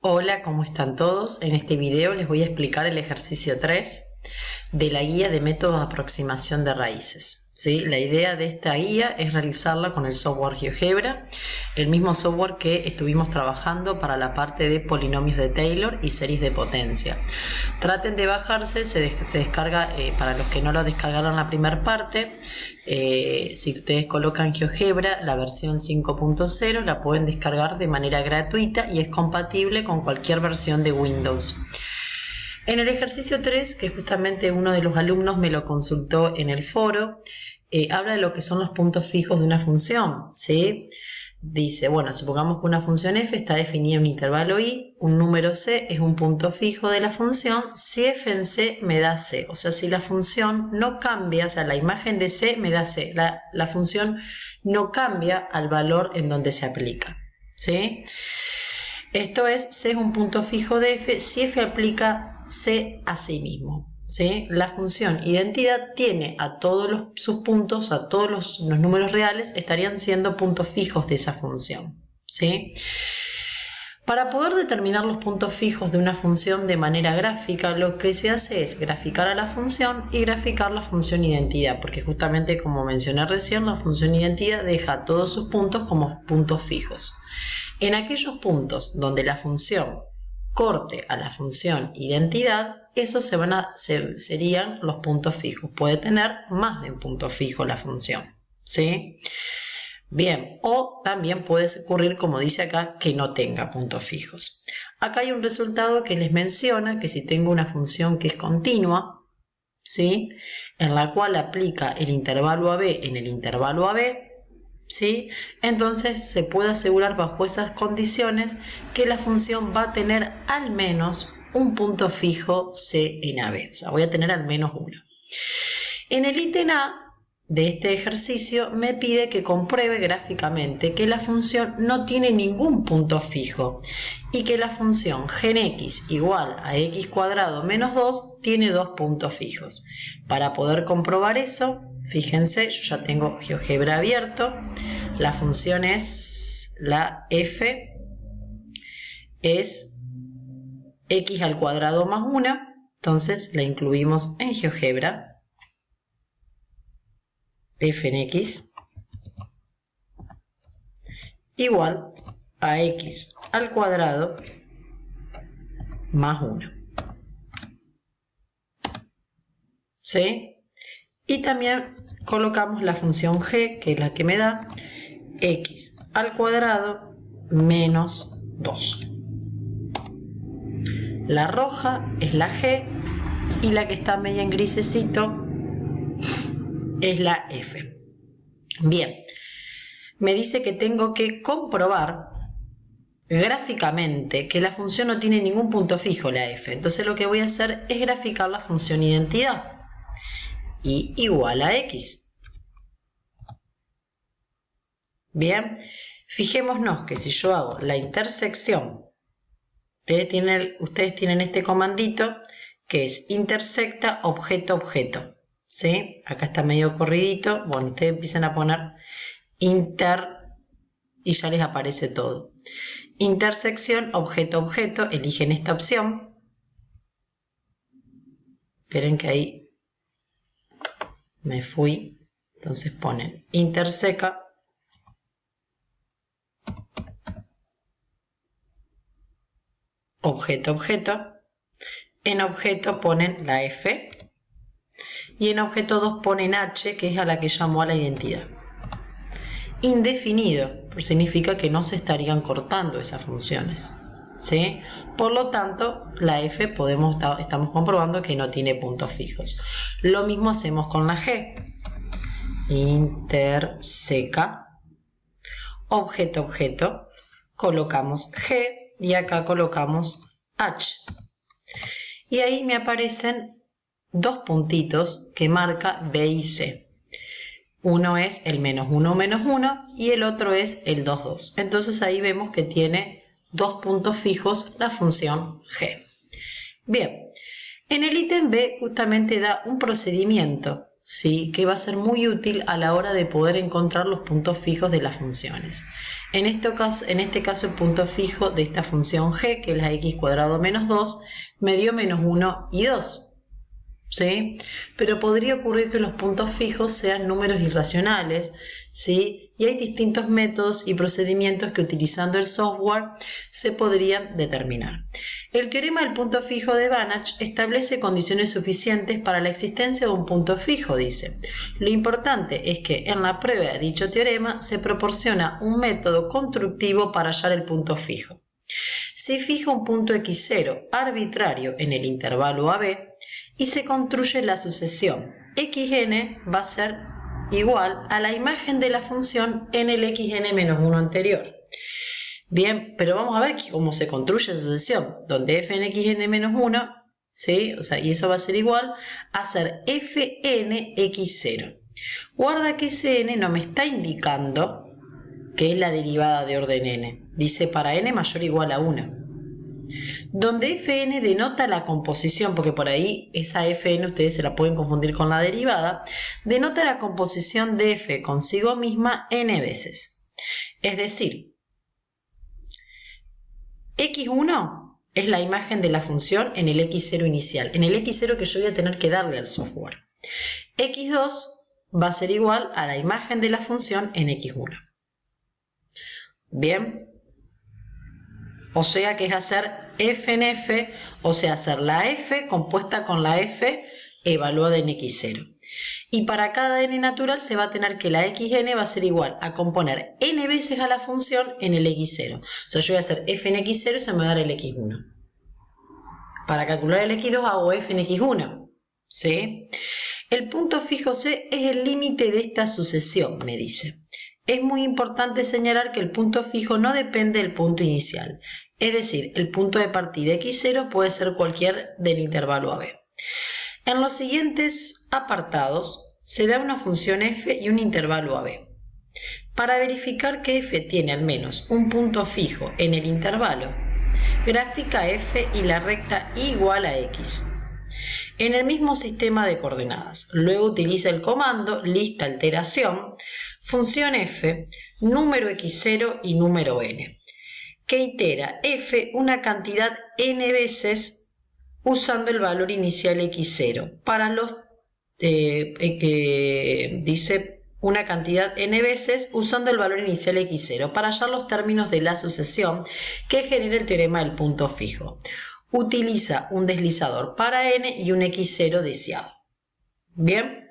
Hola, ¿cómo están todos? En este video les voy a explicar el ejercicio 3 de la guía de métodos de aproximación de raíces. ¿Sí? La idea de esta guía es realizarla con el software GeoGebra, el mismo software que estuvimos trabajando para la parte de polinomios de Taylor y series de potencia. Traten de bajarse, se descarga, para los que no lo descargaron la primera parte, si ustedes colocan GeoGebra, la versión 5.0 la pueden descargar de manera gratuita y es compatible con cualquier versión de Windows. En el ejercicio 3, que justamente uno de los alumnos me lo consultó en el foro, habla de lo que son los puntos fijos de una función, ¿sí? Dice, bueno, supongamos que una función f está definida en un intervalo i, un número c es un punto fijo de la función, si f en c me da c, o sea, si la función no cambia, o sea, la imagen de c me da c, la función no cambia al valor en donde se aplica, ¿sí? Esto es, c es un punto fijo de f si f aplica c a sí mismo. ¿Sí? La función identidad tiene a todos los subpuntos, a todos los números reales, estarían siendo puntos fijos de esa función. ¿Sí? Para poder determinar los puntos fijos de una función de manera gráfica, lo que se hace es graficar a la función y graficar la función identidad, porque justamente como mencioné recién, la función identidad deja todos sus puntos como puntos fijos. En aquellos puntos donde la función corte a la función identidad, esos serían los puntos fijos. Puede tener más de un punto fijo la función, ¿sí? Bien, o también puede ocurrir, como dice acá, que no tenga puntos fijos. Acá hay un resultado que les menciona que si tengo una función que es continua, ¿sí? En la cual aplica el intervalo AB en el intervalo AB, ¿sí? Entonces se puede asegurar bajo esas condiciones que la función va a tener al menos un punto fijo C en AB. O sea, voy a tener al menos uno. En el ítem A de este ejercicio me pide que compruebe gráficamente que la función no tiene ningún punto fijo y que la función gen x igual a x cuadrado menos 2 tiene dos puntos fijos. Para poder comprobar eso, fíjense, yo ya tengo GeoGebra abierto. La función es la f es x al cuadrado más 1, entonces la incluimos en GeoGebra. F en x igual a x al cuadrado más 1. ¿Sí? Y también colocamos la función g, que es la que me da x al cuadrado menos 2. La roja es la g y la que está media en grisecito es la f. Bien, me dice que tengo que comprobar gráficamente que la función no tiene ningún punto fijo, la f. Entonces lo que voy a hacer es graficar la función identidad. Y igual a x. Bien, fijémonos que si yo hago la intersección, ustedes tienen este comandito que es intersecta objeto-objeto. ¿Sí? Acá está medio corridito. Bueno, ustedes empiezan a poner inter y ya les aparece todo. Intersección objeto-objeto, eligen esta opción. Esperen que ahí me fui. Entonces ponen interseca objeto-objeto. En objeto ponen la f. Y en objeto 2 ponen h, que es a la que llamó a la identidad. Indefinido, significa que no se estarían cortando esas funciones, ¿sí? Por lo tanto, la f estamos comprobando que no tiene puntos fijos. Lo mismo hacemos con la g. Interseca objeto-objeto, colocamos g y acá colocamos h. Y ahí me aparecen dos puntitos que marca B y C. Uno es el menos 1 menos 1 y el otro es el 2, 2. Entonces ahí vemos que tiene dos puntos fijos la función g. Bien, en el ítem B justamente da un procedimiento, ¿sí? Que va a ser muy útil a la hora de poder encontrar los puntos fijos de las funciones. En este caso el punto fijo de esta función g, que es la x cuadrado menos 2, me dio menos 1 y 2. ¿Sí? Pero podría ocurrir que los puntos fijos sean números irracionales, ¿sí? Y hay distintos métodos y procedimientos que utilizando el software se podrían determinar. El teorema del punto fijo de Banach establece condiciones suficientes para la existencia de un punto fijo, dice. Lo importante es que en la prueba de dicho teorema se proporciona un método constructivo para hallar el punto fijo. Se fija un punto x0 arbitrario en el intervalo AB y se construye la sucesión. Xn va a ser igual a la imagen de la función en el xn menos 1 anterior. Bien, pero vamos a ver cómo se construye la sucesión, donde f en xn menos 1, ¿sí? O sea, y eso va a ser igual a ser fn x0. Guarda que ese n no me está indicando que es la derivada de orden n. Dice para n mayor o igual a 1. Donde fn denota la composición, porque por ahí esa fn ustedes se la pueden confundir con la derivada, denota la composición de f consigo misma n veces. Es decir, x1 es la imagen de la función en el x0 inicial, en el x0 que yo voy a tener que darle al software. x2 va a ser igual a la imagen de la función en x1. Bien, o sea que es hacer f en f, o sea, hacer la f compuesta con la f evaluada en x0. Y para cada n natural se va a tener que la xn va a ser igual a componer n veces a la función en el x0. O sea, yo voy a hacer f en x0 y se me va a dar el x1. Para calcular el x2 hago f en x1. ¿Sí? El punto fijo c es el límite de esta sucesión, me dice. Es muy importante señalar que el punto fijo no depende del punto inicial. Es decir, el punto de partida x0 puede ser cualquier del intervalo AB. En los siguientes apartados se da una función f y un intervalo AB. Para verificar que f tiene al menos un punto fijo en el intervalo, grafica f y la recta igual a x. En el mismo sistema de coordenadas. Luego utiliza el comando lista alteración, función f, número x0 y número n, que itera f una cantidad n veces usando el valor inicial x0. Para los dice una cantidad n veces usando el valor inicial x0 para hallar los términos de la sucesión que genera el teorema del punto fijo. Utiliza un deslizador para n y un x0 deseado. Bien,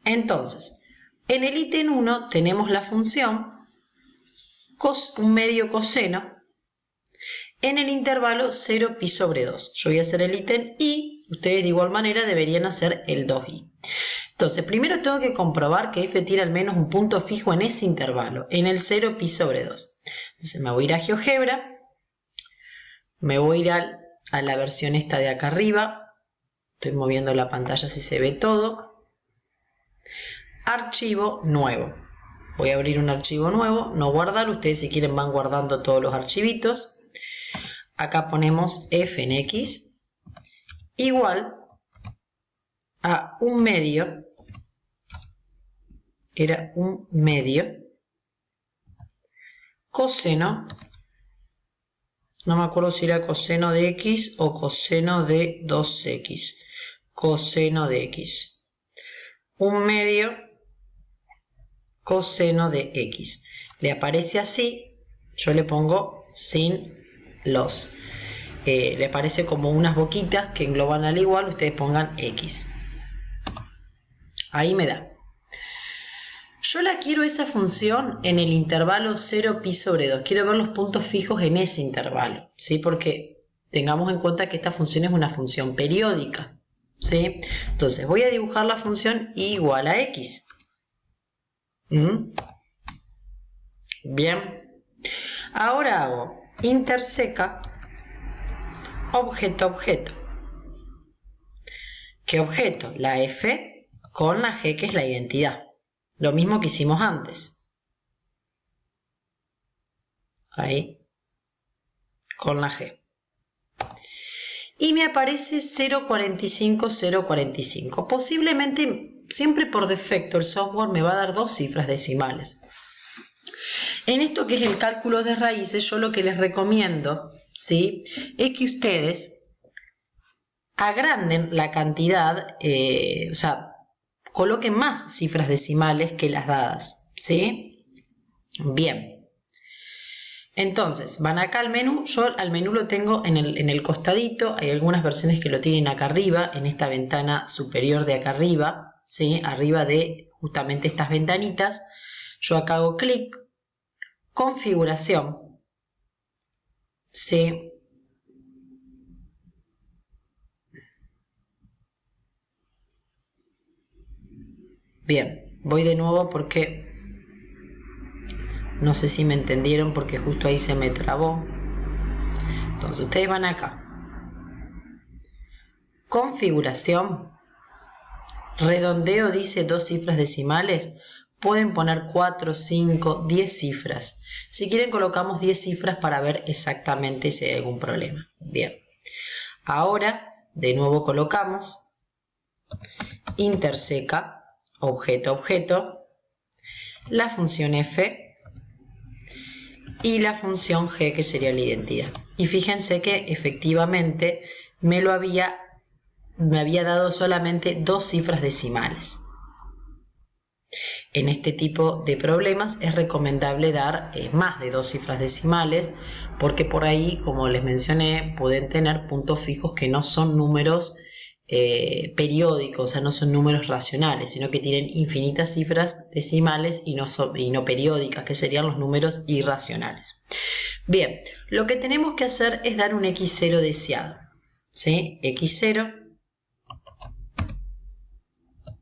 entonces, en el ítem 1 tenemos la función un medio coseno en el intervalo 0 pi sobre 2. Yo voy a hacer el ítem i, ustedes de igual manera deberían hacer el 2i. Entonces, primero tengo que comprobar que f tiene al menos un punto fijo en ese intervalo, en el 0 pi sobre 2. Entonces me voy a ir a GeoGebra, me voy a ir a la versión esta de acá arriba, estoy moviendo la pantalla si se ve todo. Archivo nuevo. Voy a abrir un archivo nuevo, no guardar, ustedes si quieren van guardando todos los archivitos. Acá ponemos f en x igual a un medio, era un medio, coseno, no me acuerdo si era coseno de x o coseno de 2x, coseno de x, un medio coseno de x. Le aparece así, yo le pongo sin los. Le aparece como unas boquitas que engloban al igual, ustedes pongan x. Ahí me da. Yo la quiero esa función en el intervalo 0 pi sobre 2. Quiero ver los puntos fijos en ese intervalo, ¿sí? Porque tengamos en cuenta que esta función es una función periódica, ¿sí? Entonces voy a dibujar la función igual a x. Bien. Ahora hago interseca objeto, objeto. ¿Qué objeto? La f con la g, que es la identidad. Lo mismo que hicimos antes. Ahí. Con la g. Y me aparece 0,45, 0,45. Posiblemente siempre por defecto el software me va a dar 2 cifras decimales. En esto que es el cálculo de raíces, yo lo que les recomiendo, ¿sí?, es que ustedes agranden la cantidad, o sea, coloquen más cifras decimales que las dadas, ¿sí? Bien. Entonces, van acá al menú. Yo al menú lo tengo en el costadito. Hay algunas versiones que lo tienen acá arriba, en esta ventana superior de acá arriba, ¿sí?, arriba de justamente estas ventanitas. Yo acá hago clic, configuración, ¿sí? Bien, voy de nuevo porque no sé si me entendieron, porque justo ahí se me trabó. Entonces ustedes van acá, configuración, redondeo dice 2 cifras decimales, pueden poner 4, 5, 10 cifras. Si quieren colocamos 10 cifras para ver exactamente si hay algún problema. Bien, ahora de nuevo colocamos interseca, objeto, objeto, la función F y la función G, que sería la identidad. Y fíjense que efectivamente me había dado solamente 2 cifras decimales. En este tipo de problemas es recomendable dar más de 2 cifras decimales, porque por ahí, como les mencioné, pueden tener puntos fijos que no son números periódicos, o sea, no son números racionales, sino que tienen infinitas cifras decimales y no periódicas, que serían los números irracionales. Bien, lo que tenemos que hacer es dar un x0 deseado, ¿sí? x0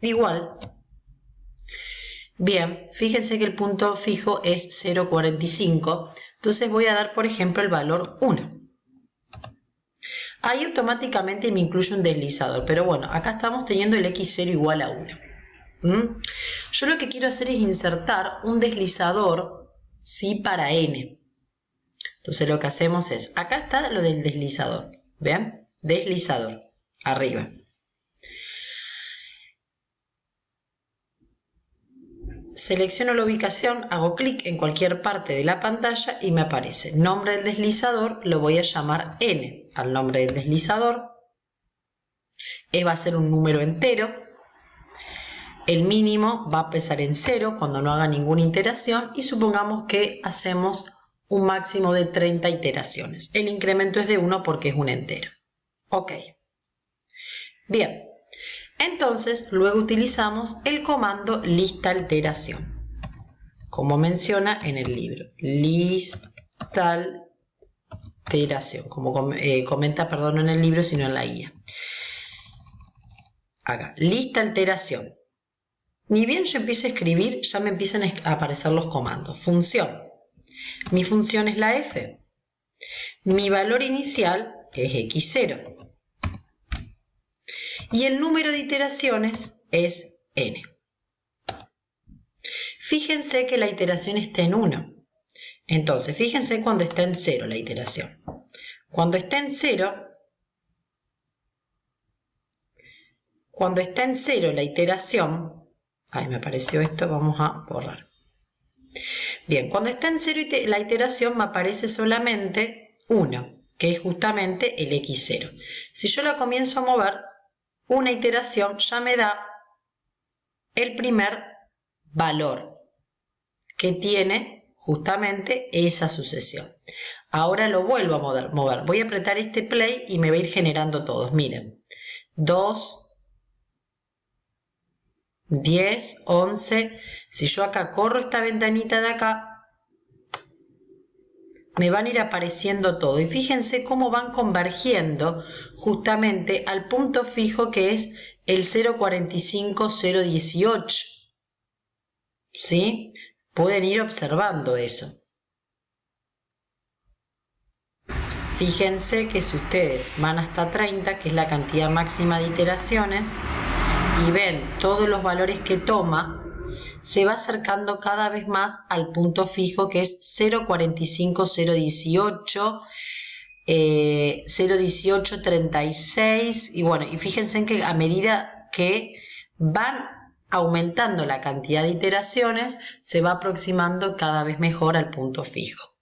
igual. Bien, fíjense que el punto fijo es 0,45, entonces voy a dar, por ejemplo, el valor 1. Ahí automáticamente me incluye un deslizador, pero bueno, acá estamos teniendo el x0 igual a 1. Yo lo que quiero hacer es insertar un deslizador, ¿sí?, para n. Entonces lo que hacemos es, acá está lo del deslizador, ¿vean? Deslizador, arriba. Selecciono la ubicación, hago clic en cualquier parte de la pantalla y me aparece nombre del deslizador, lo voy a llamar n al nombre del deslizador. Va a ser un número entero. El mínimo va a pesar en 0 cuando no haga ninguna iteración y supongamos que hacemos un máximo de 30 iteraciones. El incremento es de 1 porque es un entero. Ok. Bien. Entonces, luego utilizamos el comando lista alteración, como menciona en el libro. Lista alteración, como comenta, perdón, no en el libro, sino en la guía. Acá, lista alteración. Ni bien yo empiezo a escribir, ya me empiezan a aparecer los comandos. Función. Mi función es la f. Mi valor inicial es x0. Y el número de iteraciones es n. Fíjense que la iteración está en 1. Entonces, fíjense cuando está en 0 la iteración. Cuando está en 0 la iteración, ahí me apareció esto, vamos a borrar. Bien, cuando está en 0 la iteración me aparece solamente 1, que es justamente el x0. Si yo la comienzo a mover, una iteración ya me da el primer valor que tiene justamente esa sucesión. Ahora lo vuelvo a mover. Voy a apretar este play y me va a ir generando todos. Miren, 2, 10, 11. Si yo acá corro esta ventanita de acá, me van a ir apareciendo todo. Y fíjense cómo van convergiendo justamente al punto fijo que es el 0,45,018. ¿Sí? Pueden ir observando eso. Fíjense que si ustedes van hasta 30, que es la cantidad máxima de iteraciones, y ven todos los valores que toma, se va acercando cada vez más al punto fijo que es 0,45,018, 0,18,36, y bueno, y fíjense en que a medida que van aumentando la cantidad de iteraciones, se va aproximando cada vez mejor al punto fijo.